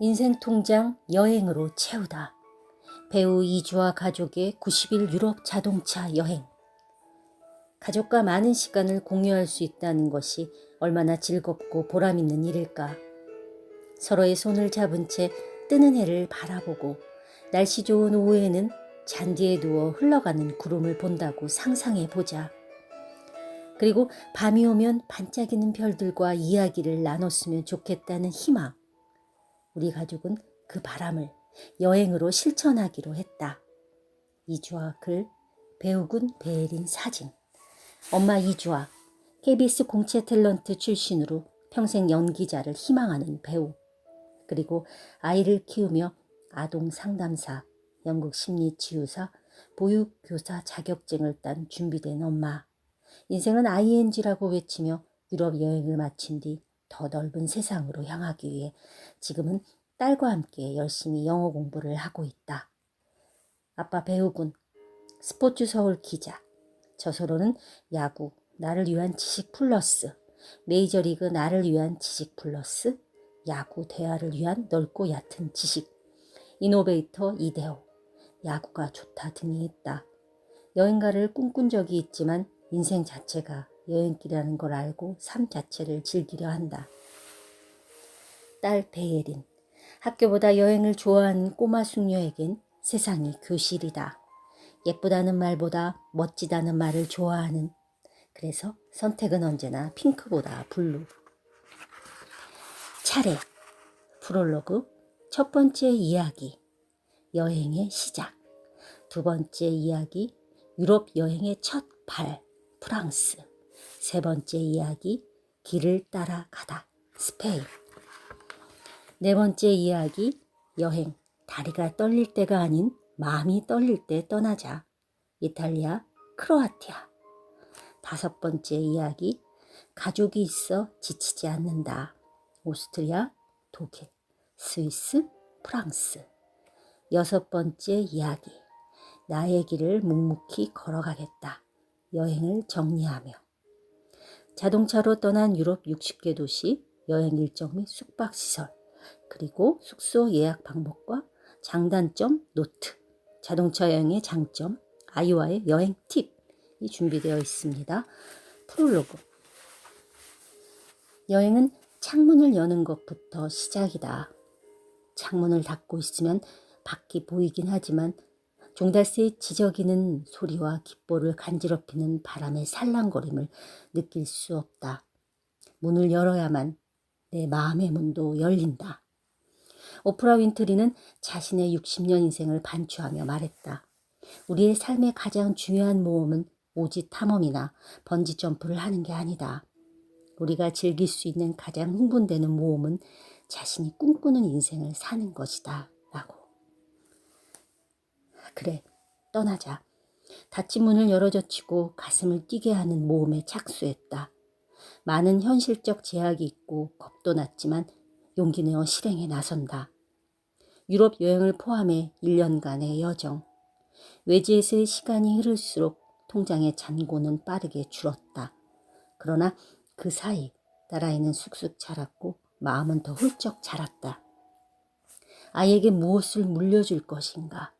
인생 통장 여행으로 채우다. 배우 이주와 가족의 90일 유럽 자동차 여행. 가족과 많은 시간을 공유할 수 있다는 것이 얼마나 즐겁고 보람있는 일일까. 서로의 손을 잡은 채 뜨는 해를 바라보고 날씨 좋은 오후에는 잔디에 누워 흘러가는 구름을 본다고 상상해보자. 그리고 밤이 오면 반짝이는 별들과 이야기를 나눴으면 좋겠다는 희망. 우리 가족은 그 바람을 여행으로 실천하기로 했다. 이주아 글, 배우군 베에린 사진. 엄마 이주아, KBS 공채 탤런트 출신으로 평생 연기자를 희망하는 배우. 그리고 아이를 키우며 아동 상담사, 영국 심리치유사, 보육교사 자격증을 딴 준비된 엄마. 인생은 ING라고 외치며 유럽 여행을 마친 뒤 더 넓은 세상으로 향하기 위해 지금은 딸과 함께 열심히 영어 공부를 하고 있다. 아빠 배우군, 스포츠 서울 기자, 저서로는 야구, 나를 위한 지식 플러스, 메이저리그 나를 위한 지식 플러스, 야구 대화를 위한 넓고 얕은 지식, 이노베이터 이대호, 야구가 좋다 등이 있다. 여행가를 꿈꾼 적이 있지만 인생 자체가 여행길이라는 걸 알고 삶 자체를 즐기려 한다. 딸 베예린, 학교보다 여행을 좋아하는 꼬마 숙녀에겐 세상이 교실이다. 예쁘다는 말보다 멋지다는 말을 좋아하는, 그래서 선택은 언제나 핑크보다 블루. 차례, 프롤로그, 첫 번째 이야기, 여행의 시작. 두 번째 이야기, 유럽 여행의 첫 발, 프랑스. 세 번째 이야기, 길을 따라가다, 스페인. 네 번째 이야기, 여행, 다리가 떨릴 때가 아닌 마음이 떨릴 때 떠나자, 이탈리아, 크로아티아. 다섯 번째 이야기, 가족이 있어 지치지 않는다, 오스트리아, 독일, 스위스, 프랑스. 여섯 번째 이야기, 나의 길을 묵묵히 걸어가겠다, 여행을 정리하며. 자동차로 떠난 유럽 60개 도시, 여행 일정 및 숙박시설, 그리고 숙소 예약 방법과 장단점 노트, 자동차 여행의 장점, 아이와의 여행 팁이 준비되어 있습니다. 프롤로그. 여행은 창문을 여는 것부터 시작이다. 창문을 닫고 있으면 밖이 보이긴 하지만 종달새의 지저귀는 소리와 귓볼을 간지럽히는 바람의 살랑거림을 느낄 수 없다. 문을 열어야만 내 마음의 문도 열린다. 오프라 윈트리는 자신의 60년 인생을 반추하며 말했다. 우리의 삶의 가장 중요한 모험은 오지 탐험이나 번지 점프를 하는 게 아니다. 우리가 즐길 수 있는 가장 흥분되는 모험은 자신이 꿈꾸는 인생을 사는 것이다, 라고. 그래, 떠나자. 닫힌 문을 열어젖히고 가슴을 뛰게 하는 모험에 착수했다. 많은 현실적 제약이 있고 겁도 났지만 용기 내어 실행에 나선다. 유럽 여행을 포함해 1년간의 여정. 외지에서의 시간이 흐를수록 통장의 잔고는 빠르게 줄었다. 그러나 그 사이 딸아이는 쑥쑥 자랐고 마음은 더 훌쩍 자랐다. 아이에게 무엇을 물려줄 것인가.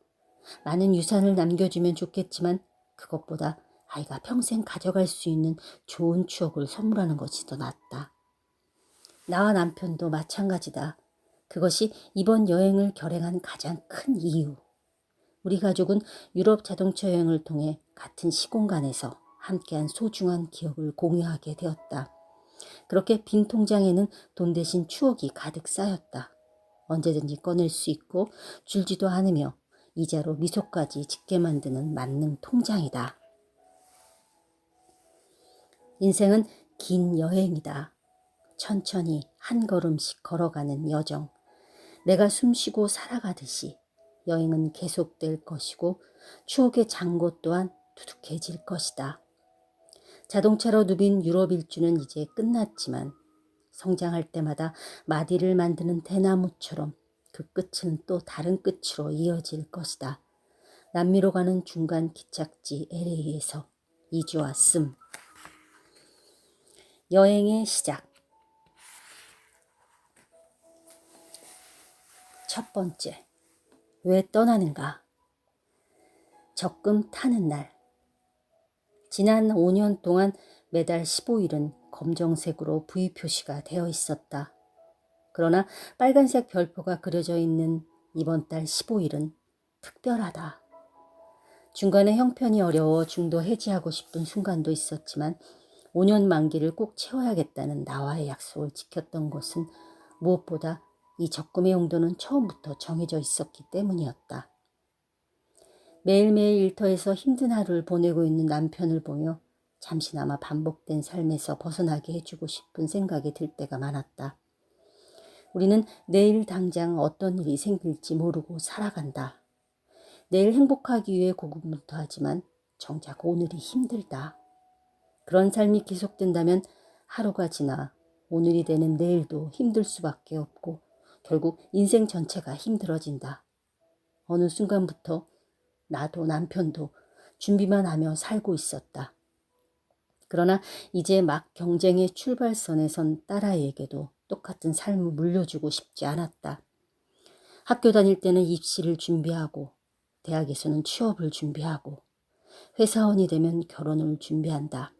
많은 유산을 남겨주면 좋겠지만 그것보다 아이가 평생 가져갈 수 있는 좋은 추억을 선물하는 것이 더 낫다. 나와 남편도 마찬가지다. 그것이 이번 여행을 결행한 가장 큰 이유. 우리 가족은 유럽 자동차 여행을 통해 같은 시공간에서 함께한 소중한 기억을 공유하게 되었다. 그렇게 빈 통장에는 돈 대신 추억이 가득 쌓였다. 언제든지 꺼낼 수 있고 줄지도 않으며 이자로 미소까지 짓게 만드는 만능 통장이다. 인생은 긴 여행이다. 천천히 한 걸음씩 걸어가는 여정. 내가 숨쉬고 살아가듯이 여행은 계속될 것이고 추억의 잔고 또한 두둑해질 것이다. 자동차로 누빈 유럽 일주는 이제 끝났지만 성장할 때마다 마디를 만드는 대나무처럼 그 끝은 또 다른 끝으로 이어질 것이다. 남미로 가는 중간 기착지 LA에서 이주아 씀. 여행의 시작. 첫 번째, 왜 떠나는가? 적금 타는 날. 지난 5년 동안 매달 15일은 검정색으로 V 표시가 되어 있었다. 그러나 빨간색 별표가 그려져 있는 이번 달 15일은 특별하다. 중간에 형편이 어려워 중도 해지하고 싶은 순간도 있었지만 5년 만기를 꼭 채워야겠다는 나와의 약속을 지켰던 것은 무엇보다 이 적금의 용도는 처음부터 정해져 있었기 때문이었다. 매일매일 일터에서 힘든 하루를 보내고 있는 남편을 보며 잠시나마 반복된 삶에서 벗어나게 해주고 싶은 생각이 들 때가 많았다. 우리는 내일 당장 어떤 일이 생길지 모르고 살아간다. 내일 행복하기 위해 고군분투하지만 정작 오늘이 힘들다. 그런 삶이 계속된다면 하루가 지나 오늘이 되는 내일도 힘들 수밖에 없고 결국 인생 전체가 힘들어진다. 어느 순간부터 나도 남편도 준비만 하며 살고 있었다. 그러나 이제 막 경쟁의 출발선에 선 딸아이에게도 똑같은 삶을 물려주고 싶지 않았다. 학교 다닐 때는 입시를 준비하고 대학에서는 취업을 준비하고 회사원이 되면 결혼을 준비한다.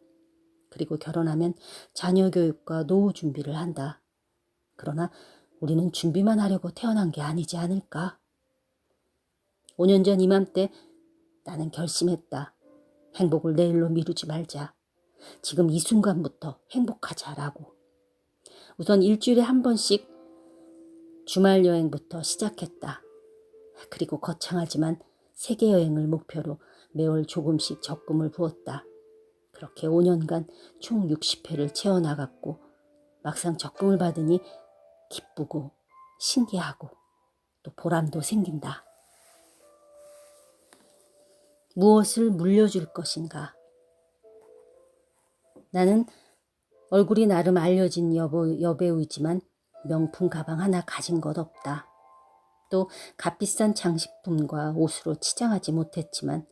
그리고 결혼하면 자녀 교육과 노후 준비를 한다. 그러나 우리는 준비만 하려고 태어난 게 아니지 않을까? 5년 전 이맘때 나는 결심했다. 행복을 내일로 미루지 말자. 지금 이 순간부터 행복하자라고. 우선 일주일에 한 번씩 주말 여행부터 시작했다. 그리고 거창하지만 세계 여행을 목표로 매월 조금씩 적금을 부었다. 그렇게 5년간 총 60회를 채워나갔고 막상 적금을 받으니 기쁘고 신기하고 또 보람도 생긴다. 무엇을 물려줄 것인가? 나는 얼굴이 나름 알려진 여배우이지만 명품 가방 하나 가진 것 없다. 또 값비싼 장식품과 옷으로 치장하지 못했지만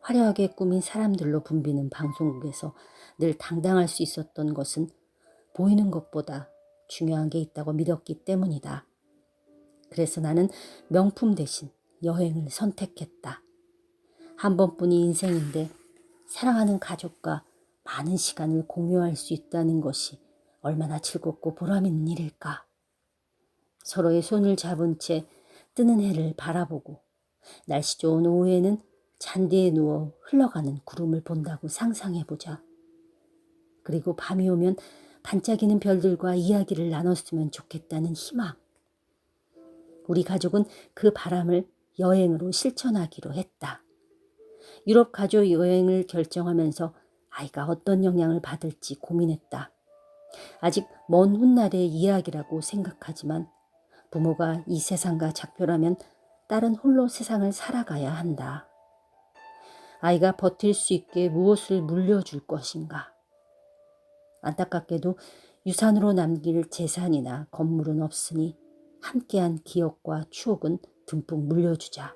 화려하게 꾸민 사람들로 붐비는 방송국에서 늘 당당할 수 있었던 것은 보이는 것보다 중요한 게 있다고 믿었기 때문이다. 그래서 나는 명품 대신 여행을 선택했다. 한 번뿐인 인생인데 사랑하는 가족과 많은 시간을 공유할 수 있다는 것이 얼마나 즐겁고 보람 있는 일일까. 서로의 손을 잡은 채 뜨는 해를 바라보고 날씨 좋은 오후에는 잔디에 누워 흘러가는 구름을 본다고 상상해보자. 그리고 밤이 오면 반짝이는 별들과 이야기를 나눴으면 좋겠다는 희망. 우리 가족은 그 바람을 여행으로 실천하기로 했다. 유럽 가족 여행을 결정하면서 아이가 어떤 영향을 받을지 고민했다. 아직 먼 훗날의 이야기라고 생각하지만 부모가 이 세상과 작별하면 딸은 홀로 세상을 살아가야 한다. 아이가 버틸 수 있게 무엇을 물려줄 것인가? 안타깝게도 유산으로 남길 재산이나 건물은 없으니 함께한 기억과 추억은 듬뿍 물려주자.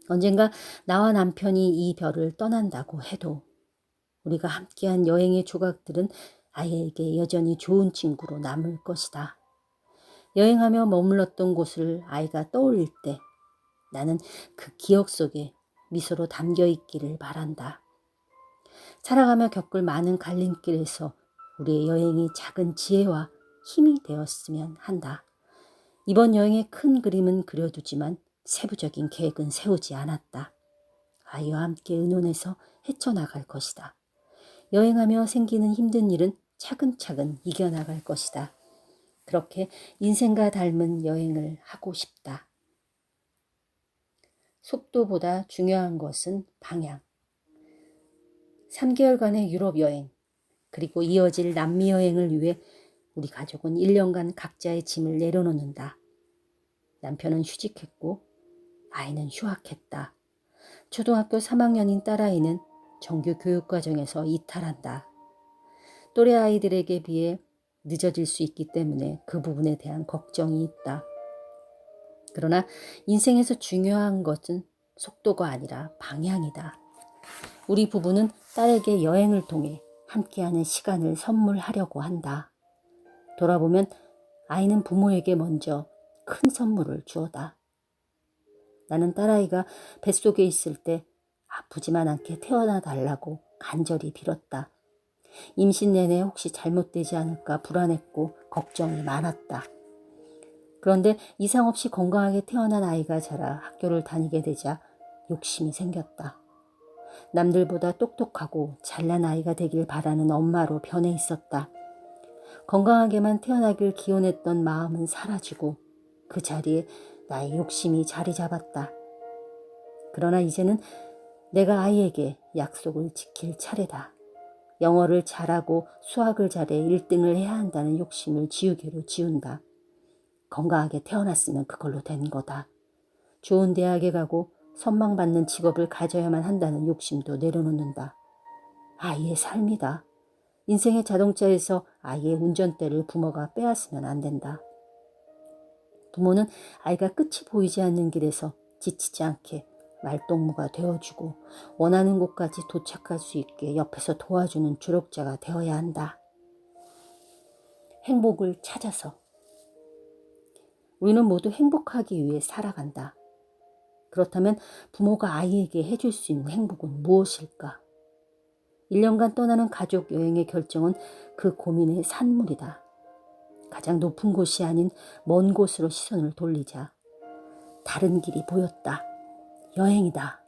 언젠가 나와 남편이 이 별을 떠난다고 해도 우리가 함께한 여행의 조각들은 아이에게 여전히 좋은 친구로 남을 것이다. 여행하며 머물렀던 곳을 아이가 떠올릴 때 나는 그 기억 속에 미소로 담겨 있기를 바란다. 살아가며 겪을 많은 갈림길에서 우리의 여행이 작은 지혜와 힘이 되었으면 한다. 이번 여행의 큰 그림은 그려두지만 세부적인 계획은 세우지 않았다. 아이와 함께 의논해서 헤쳐나갈 것이다. 여행하며 생기는 힘든 일은 차근차근 이겨나갈 것이다. 그렇게 인생과 닮은 여행을 하고 싶다. 속도보다 중요한 것은 방향. 3개월간의 유럽 여행, 그리고 이어질 남미 여행을 위해 우리 가족은 1년간 각자의 짐을 내려놓는다. 남편은 휴직했고 아이는 휴학했다. 초등학교 3학년인 딸아이는 정규 교육과정에서 이탈한다. 또래 아이들에게 비해 늦어질 수 있기 때문에 그 부분에 대한 걱정이 있다. 그러나 인생에서 중요한 것은 속도가 아니라 방향이다. 우리 부부는 딸에게 여행을 통해 함께하는 시간을 선물하려고 한다. 돌아보면 아이는 부모에게 먼저 큰 선물을 주어다. 나는 딸아이가 뱃속에 있을 때 아프지만 않게 태어나 달라고 간절히 빌었다. 임신 내내 혹시 잘못되지 않을까 불안했고 걱정이 많았다. 그런데 이상 없이 건강하게 태어난 아이가 자라 학교를 다니게 되자 욕심이 생겼다. 남들보다 똑똑하고 잘난 아이가 되길 바라는 엄마로 변해 있었다. 건강하게만 태어나길 기원했던 마음은 사라지고 그 자리에 나의 욕심이 자리 잡았다. 그러나 이제는 내가 아이에게 약속을 지킬 차례다. 영어를 잘하고 수학을 잘해 1등을 해야 한다는 욕심을 지우개로 지운다. 건강하게 태어났으면 그걸로 된 거다. 좋은 대학에 가고 선망받는 직업을 가져야만 한다는 욕심도 내려놓는다. 아이의 삶이다. 인생의 자동차에서 아이의 운전대를 부모가 빼앗으면 안 된다. 부모는 아이가 끝이 보이지 않는 길에서 지치지 않게 말동무가 되어주고 원하는 곳까지 도착할 수 있게 옆에서 도와주는 조력자가 되어야 한다. 행복을 찾아서. 우리는 모두 행복하기 위해 살아간다. 그렇다면 부모가 아이에게 해줄 수 있는 행복은 무엇일까? 1년간 떠나는 가족 여행의 결정은 그 고민의 산물이다. 가장 높은 곳이 아닌 먼 곳으로 시선을 돌리자 다른 길이 보였다. 여행이다.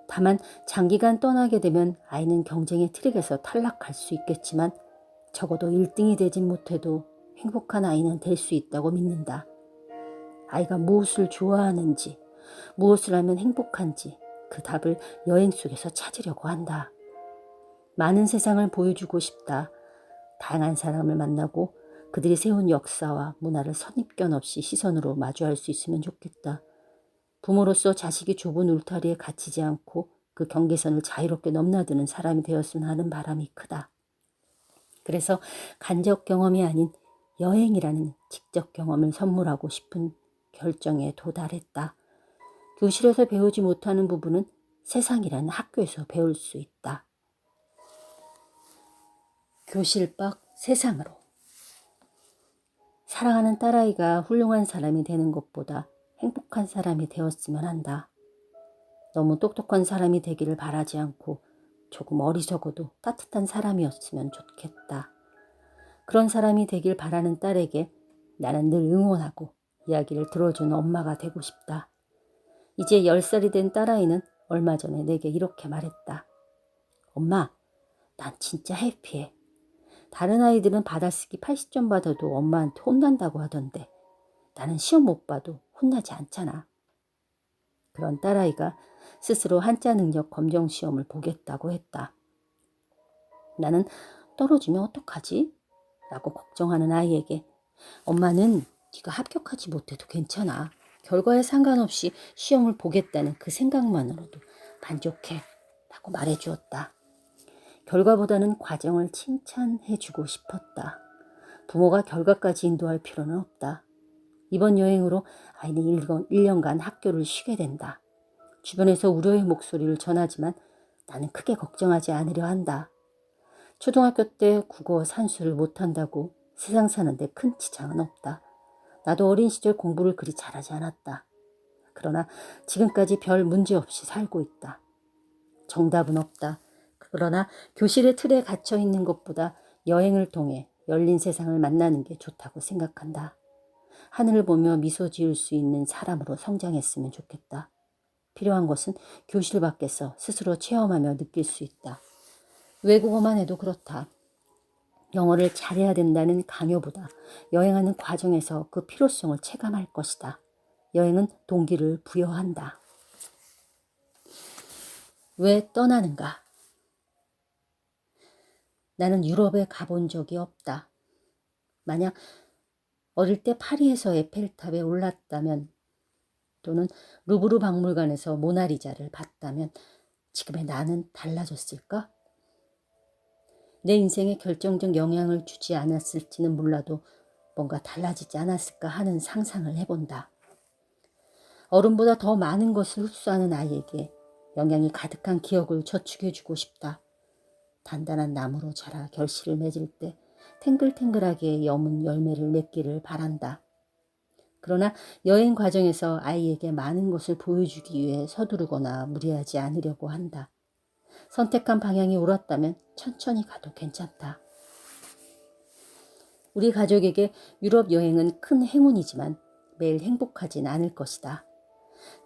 다만 장기간 떠나게 되면 아이는 경쟁의 트랙에서 탈락할 수 있겠지만 적어도 1등이 되진 못해도 행복한 아이는 될 수 있다고 믿는다. 아이가 무엇을 좋아하는지, 무엇을 하면 행복한지 그 답을 여행 속에서 찾으려고 한다. 많은 세상을 보여주고 싶다. 다양한 사람을 만나고 그들이 세운 역사와 문화를 선입견 없이 시선으로 마주할 수 있으면 좋겠다. 부모로서 자식이 좁은 울타리에 갇히지 않고 그 경계선을 자유롭게 넘나드는 사람이 되었으면 하는 바람이 크다. 그래서 간접 경험이 아닌 여행이라는 직접 경험을 선물하고 싶은 결정에 도달했다. 교실에서 배우지 못하는 부분은 세상이라는 학교에서 배울 수 있다. 교실 밖 세상으로. 사랑하는 딸아이가 훌륭한 사람이 되는 것보다 행복한 사람이 되었으면 한다. 너무 똑똑한 사람이 되기를 바라지 않고 조금 어리석어도 따뜻한 사람이었으면 좋겠다. 그런 사람이 되길 바라는 딸에게 나는 늘 응원하고 이야기를 들어주는 엄마가 되고 싶다. 이제 10살이 된 딸아이는 얼마 전에 내게 이렇게 말했다. 엄마, 난 진짜 해피해. 다른 아이들은 받아쓰기 80점 받아도 엄마한테 혼난다고 하던데 나는 시험 못 봐도 혼나지 않잖아. 그런 딸아이가 스스로 한자 능력 검정 시험을 보겠다고 했다. 나는 떨어지면 어떡하지? 라고 걱정하는 아이에게 엄마는 네가 합격하지 못해도 괜찮아. 결과에 상관없이 시험을 보겠다는 그 생각만으로도 만족해. 라고 말해주었다. 결과보다는 과정을 칭찬해주고 싶었다. 부모가 결과까지 인도할 필요는 없다. 이번 여행으로 아이는 1년간 학교를 쉬게 된다. 주변에서 우려의 목소리를 전하지만 나는 크게 걱정하지 않으려 한다. 초등학교 때 국어 산수를 못한다고 세상 사는데 큰 지장은 없다. 나도 어린 시절 공부를 그리 잘하지 않았다. 그러나 지금까지 별 문제 없이 살고 있다. 정답은 없다. 그러나 교실의 틀에 갇혀 있는 것보다 여행을 통해 열린 세상을 만나는 게 좋다고 생각한다. 하늘을 보며 미소 지을 수 있는 사람으로 성장했으면 좋겠다. 필요한 것은 교실 밖에서 스스로 체험하며 느낄 수 있다. 외국어만 해도 그렇다. 영어를 잘해야 된다는 강요보다 여행하는 과정에서 그 필요성을 체감할 것이다. 여행은 동기를 부여한다. 왜 떠나는가? 나는 유럽에 가본 적이 없다. 만약 어릴 때 파리에서 에펠탑에 올랐다면 또는 루브르 박물관에서 모나리자를 봤다면 지금의 나는 달라졌을까? 내 인생에 결정적 영향을 주지 않았을지는 몰라도 뭔가 달라지지 않았을까 하는 상상을 해본다. 어른보다 더 많은 것을 흡수하는 아이에게 영양이 가득한 기억을 저축해주고 싶다. 단단한 나무로 자라 결실을 맺을 때 탱글탱글하게 여문 열매를 맺기를 바란다. 그러나 여행 과정에서 아이에게 많은 것을 보여주기 위해 서두르거나 무리하지 않으려고 한다. 선택한 방향이 옳았다면 천천히 가도 괜찮다. 우리 가족에게 유럽 여행은 큰 행운이지만 매일 행복하진 않을 것이다.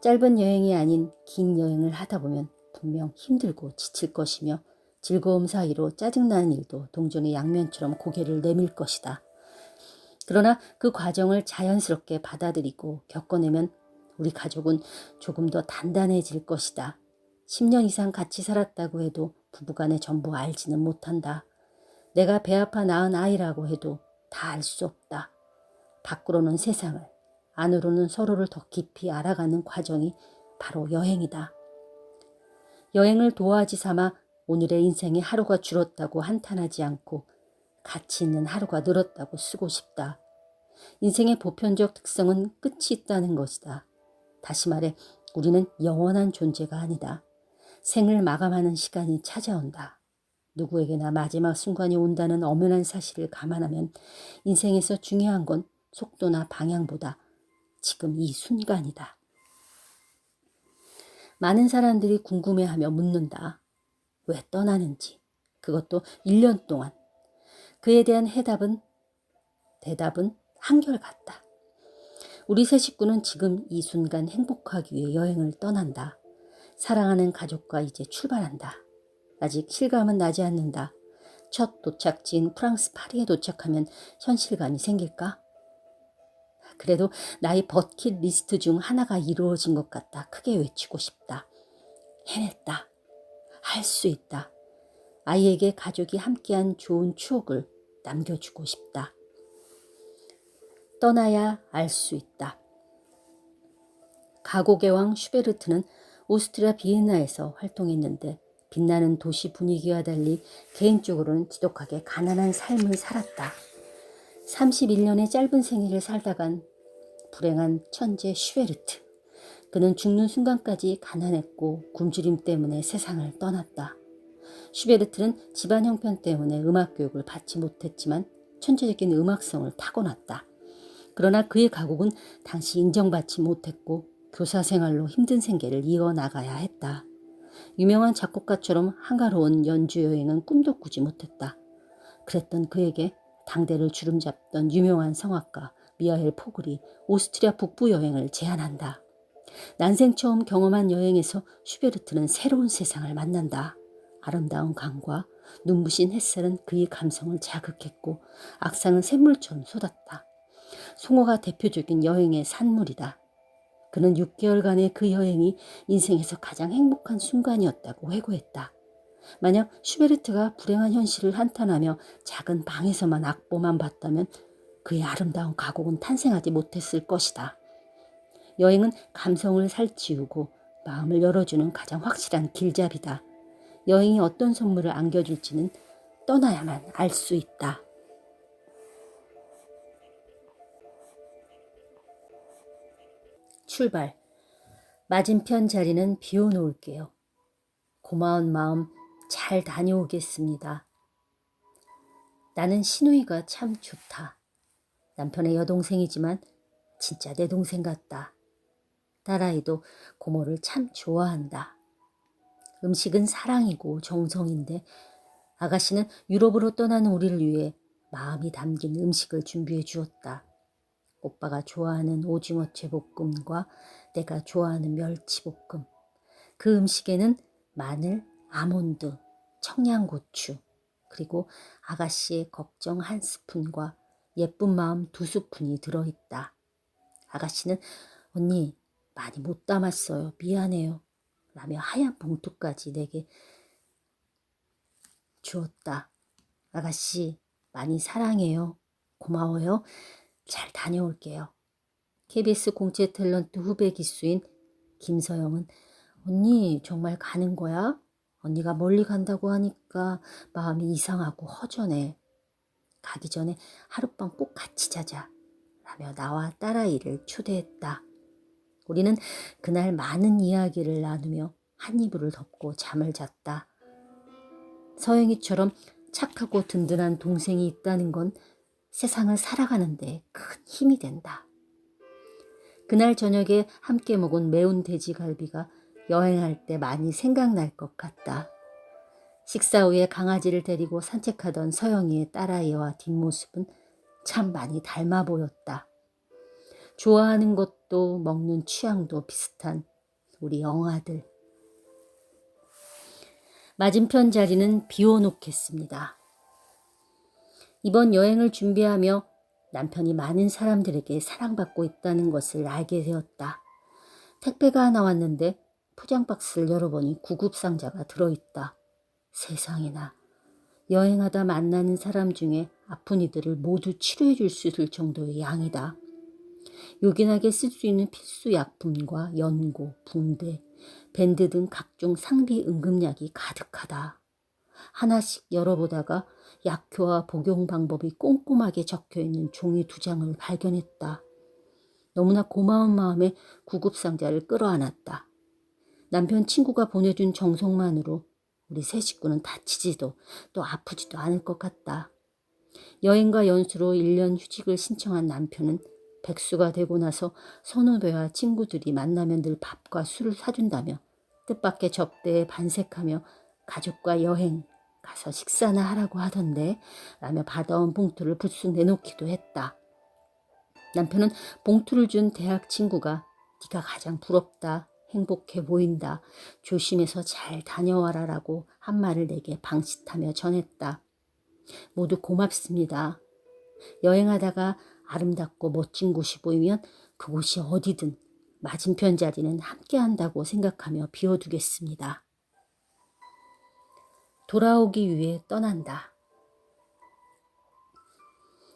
짧은 여행이 아닌 긴 여행을 하다 보면 분명 힘들고 지칠 것이며 즐거움 사이로 짜증나는 일도 동전의 양면처럼 고개를 내밀 것이다. 그러나 그 과정을 자연스럽게 받아들이고 겪어내면 우리 가족은 조금 더 단단해질 것이다. 10년 이상 같이 살았다고 해도 부부간의 전부 알지는 못한다. 내가 배 아파 낳은 아이라고 해도 다 알 수 없다. 밖으로는 세상을, 안으로는 서로를 더 깊이 알아가는 과정이 바로 여행이다. 여행을 도화지 삼아 오늘의 인생에 하루가 줄었다고 한탄하지 않고 가치 있는 하루가 늘었다고 쓰고 싶다. 인생의 보편적 특성은 끝이 있다는 것이다. 다시 말해 우리는 영원한 존재가 아니다. 생을 마감하는 시간이 찾아온다. 누구에게나 마지막 순간이 온다는 엄연한 사실을 감안하면 인생에서 중요한 건 속도나 방향보다 지금 이 순간이다. 많은 사람들이 궁금해하며 묻는다. 왜 떠나는지. 그것도 1년 동안. 그에 대한 대답은 한결같다. 우리 세 식구는 지금 이 순간 행복하기 위해 여행을 떠난다. 사랑하는 가족과 이제 출발한다. 아직 실감은 나지 않는다. 첫 도착지인 프랑스 파리에 도착하면 현실감이 생길까? 그래도 나의 버킷리스트 중 하나가 이루어진 것 같다. 크게 외치고 싶다. 해냈다. 할 수 있다. 아이에게 가족이 함께한 좋은 추억을 남겨주고 싶다. 떠나야 알 수 있다. 가곡의 왕 슈베르트는 오스트리아 비엔나에서 활동했는데 빛나는 도시 분위기와 달리 개인적으로는 지독하게 가난한 삶을 살았다. 31년의 짧은 생애를 살다간 불행한 천재 슈베르트. 그는 죽는 순간까지 가난했고 굶주림 때문에 세상을 떠났다. 슈베르트는 집안 형편 때문에 음악 교육을 받지 못했지만 천재적인 음악성을 타고났다. 그러나 그의 가곡은 당시 인정받지 못했고 교사 생활로 힘든 생계를 이어나가야 했다. 유명한 작곡가처럼 한가로운 연주 여행은 꿈도 꾸지 못했다. 그랬던 그에게 당대를 주름잡던 유명한 성악가 미하엘 포글이 오스트리아 북부 여행을 제안한다. 난생 처음 경험한 여행에서 슈베르트는 새로운 세상을 만난다. 아름다운 강과 눈부신 햇살은 그의 감성을 자극했고 악상은 샘물처럼 쏟았다. 송어가 대표적인 여행의 산물이다. 그는 6개월간의 그 여행이 인생에서 가장 행복한 순간이었다고 회고했다. 만약 슈베르트가 불행한 현실을 한탄하며 작은 방에서만 악보만 봤다면 그의 아름다운 가곡은 탄생하지 못했을 것이다. 여행은 감성을 살찌우고 마음을 열어주는 가장 확실한 길잡이다. 여행이 어떤 선물을 안겨줄지는 떠나야만 알 수 있다. 출발. 맞은편 자리는 비워놓을게요. 고마운 마음 잘 다녀오겠습니다. 나는 신우이가 참 좋다. 남편의 여동생이지만 진짜 내 동생 같다. 딸아이도 고모를 참 좋아한다. 음식은 사랑이고 정성인데 아가씨는 유럽으로 떠나는 우리를 위해 마음이 담긴 음식을 준비해 주었다. 오빠가 좋아하는 오징어채 볶음과 내가 좋아하는 멸치볶음. 그 음식에는 마늘, 아몬드, 청양고추, 그리고 아가씨의 걱정 1스푼과 예쁜 마음 2스푼이 들어있다. 아가씨는 언니 많이 못 담았어요. 미안해요. 라며 하얀 봉투까지 내게 주었다. 아가씨 많이 사랑해요. 고마워요. 잘 다녀올게요. KBS 공채 탤런트 후배 기수인 김서영은 언니 정말 가는 거야? 언니가 멀리 간다고 하니까 마음이 이상하고 허전해. 가기 전에 하룻밤 꼭 같이 자자 라며 나와 딸아이를 초대했다. 우리는 그날 많은 이야기를 나누며 한 이불을 덮고 잠을 잤다. 서영이처럼 착하고 든든한 동생이 있다는 건 세상을 살아가는데 큰 힘이 된다. 그날 저녁에 함께 먹은 매운 돼지갈비가 여행할 때 많이 생각날 것 같다. 식사 후에 강아지를 데리고 산책하던 서영이의 딸아이와 뒷모습은 참 많이 닮아 보였다. 좋아하는 것도 먹는 취향도 비슷한 우리 영아들. 맞은편 자리는 비워놓겠습니다. 이번 여행을 준비하며 남편이 많은 사람들에게 사랑받고 있다는 것을 알게 되었다. 택배가 하나 왔는데 포장 박스를 열어보니 구급상자가 들어있다. 세상에나, 여행하다 만나는 사람 중에 아픈 이들을 모두 치료해 줄 수 있을 정도의 양이다. 요긴하게 쓸 수 있는 필수 약품과 연고, 붕대, 밴드 등 각종 상비 응급약이 가득하다. 하나씩 열어보다가 약효와 복용 방법이 꼼꼼하게 적혀있는 종이 2장을 발견했다. 너무나 고마운 마음에 구급상자를 끌어안았다. 남편 친구가 보내준 정성만으로 우리 세 식구는 다치지도 또 아프지도 않을 것 같다. 여행과 연수로 1년 휴직을 신청한 남편은 백수가 되고 나서 선후배와 친구들이 만나면 늘 밥과 술을 사준다며 뜻밖의 접대에 반색하며 가족과 여행 가서 식사나 하라고 하던데 라며 받아온 봉투를 불쑥 내놓기도 했다. 남편은 봉투를 준 대학 친구가 네가 가장 부럽다, 행복해 보인다, 조심해서 잘 다녀와라 라고 한 말을 내게 방짓하며 전했다. 모두 고맙습니다. 여행하다가 아름답고 멋진 곳이 보이면 그곳이 어디든 맞은편 자리는 함께 한다고 생각하며 비워두겠습니다. 돌아오기 위해 떠난다.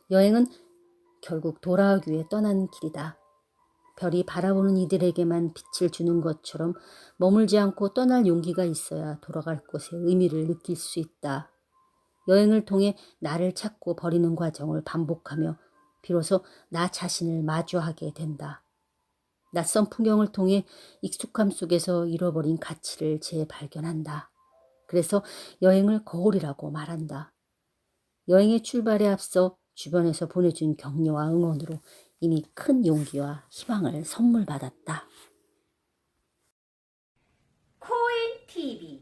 여행은 결국 돌아오기 위해 떠나는 길이다. 별이 바라보는 이들에게만 빛을 주는 것처럼 머물지 않고 떠날 용기가 있어야 돌아갈 곳의 의미를 느낄 수 있다. 여행을 통해 나를 찾고 버리는 과정을 반복하며 비로소 나 자신을 마주하게 된다. 낯선 풍경을 통해 익숙함 속에서 잃어버린 가치를 재발견한다. 그래서 여행을 거울이라고 말한다. 여행의 출발에 앞서 주변에서 보내준 격려와 응원으로 이미 큰 용기와 희망을 선물 받았다. 코인 TV